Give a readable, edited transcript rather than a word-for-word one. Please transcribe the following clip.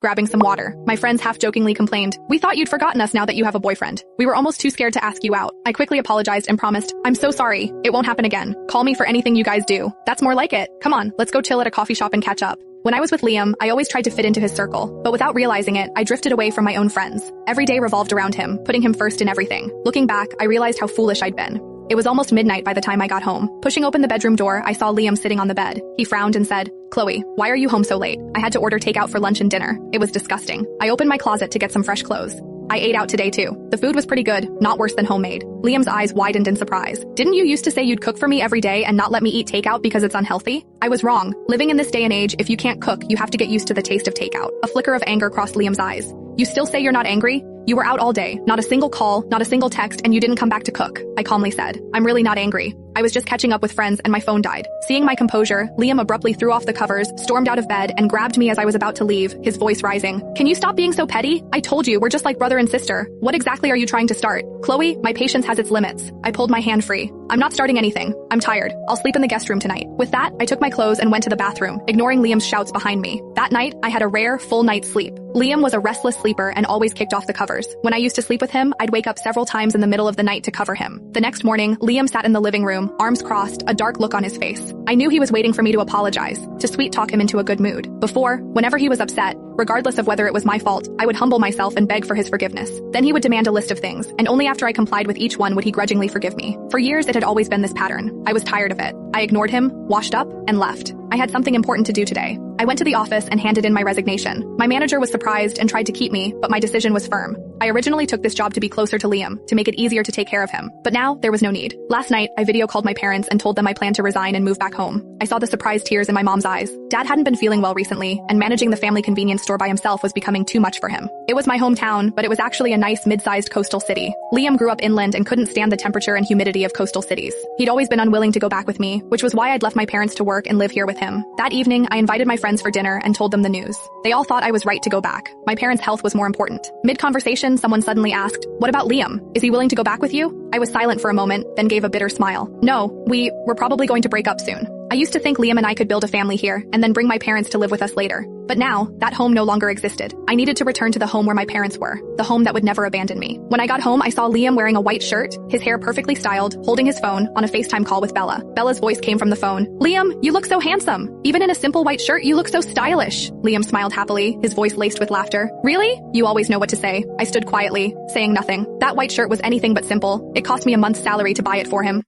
grabbing some water. My friends half-jokingly complained, "We thought you'd forgotten us now that you have a boyfriend. We were almost too scared to ask you out." I quickly apologized and promised, "I'm so sorry. It won't happen again. Call me for anything you guys do." "That's more like it. Come on, let's go chill at a coffee shop and catch up." When I was with Liam, I always tried to fit into his circle, but without realizing it, I drifted away from my own friends. Every day revolved around him, putting him first in everything. Looking back, I realized how foolish I'd been. It was almost midnight by the time I got home. Pushing open the bedroom door, I saw Liam sitting on the bed. He frowned and said, "Chloe, why are you home so late? I had to order takeout for lunch and dinner. It was disgusting." I opened my closet to get some fresh clothes. I ate out today too. The food was pretty good, not worse than homemade. Liam's eyes widened in surprise. "Didn't you used to say you'd cook for me every day and not let me eat takeout because it's unhealthy?" I was wrong. Living in this day and age, if you can't cook, you have to get used to the taste of takeout. A flicker of anger crossed Liam's eyes. "You still say you're not angry? You were out all day, not a single call, not a single text, and you didn't come back to cook," I calmly said. "I'm really not angry. I was just catching up with friends and my phone died." Seeing my composure, Liam abruptly threw off the covers, stormed out of bed, and grabbed me as I was about to leave, his voice rising. "Can you stop being so petty? I told you, we're just like brother and sister. What exactly are you trying to start?" "Chloe, my patience has its limits." I pulled my hand free. "I'm not starting anything. I'm tired. I'll sleep in the guest room tonight." With that, I took my clothes and went to the bathroom, ignoring Liam's shouts behind me. That night, I had a rare, full night's sleep. Liam was a restless sleeper and always kicked off the covers. When I used to sleep with him, I'd wake up several times in the middle of the night to cover him. The next morning, Liam sat in the living room, arms crossed, a dark look on his face. I knew he was waiting for me to apologize, to sweet-talk him into a good mood. Before, whenever he was upset, regardless of whether it was my fault, I would humble myself and beg for his forgiveness. Then he would demand a list of things, and only after I complied with each one would he grudgingly forgive me. For years, it had always been this pattern. I was tired of it. I ignored him, washed up, and left. I had something important to do today. I went to the office and handed in my resignation. My manager was surprised and tried to keep me, but my decision was firm. I originally took this job to be closer to Liam, to make it easier to take care of him. But now, there was no need. Last night, I video called my parents and told them I planned to resign and move back home. I saw the surprised tears in my mom's eyes. Dad hadn't been feeling well recently, and managing the family convenience store by himself was becoming too much for him. It was my hometown, but it was actually a nice mid-sized coastal city. Liam grew up inland and couldn't stand the temperature and humidity of coastal cities. He'd always been unwilling to go back with me, which was why I'd left my parents to work and live here with him. That evening, I invited my friends for dinner and told them the news. They all thought I was right to go back. My parents' health was more important. Mid-conversation, someone suddenly asked, "What about Liam? Is he willing to go back with you?" I was silent for a moment, then gave a bitter smile. "No, we're probably going to break up soon." I used to think Liam and I could build a family here and then bring my parents to live with us later. But now, that home no longer existed. I needed to return to the home where my parents were, the home that would never abandon me. When I got home, I saw Liam wearing a white shirt, his hair perfectly styled, holding his phone, on a FaceTime call with Bella. Bella's voice came from the phone. "Liam, you look so handsome. Even in a simple white shirt, you look so stylish." Liam smiled happily, his voice laced with laughter. "Really? You always know what to say." I stood quietly, saying nothing. That white shirt was anything but simple. It cost me a month's salary to buy it for him.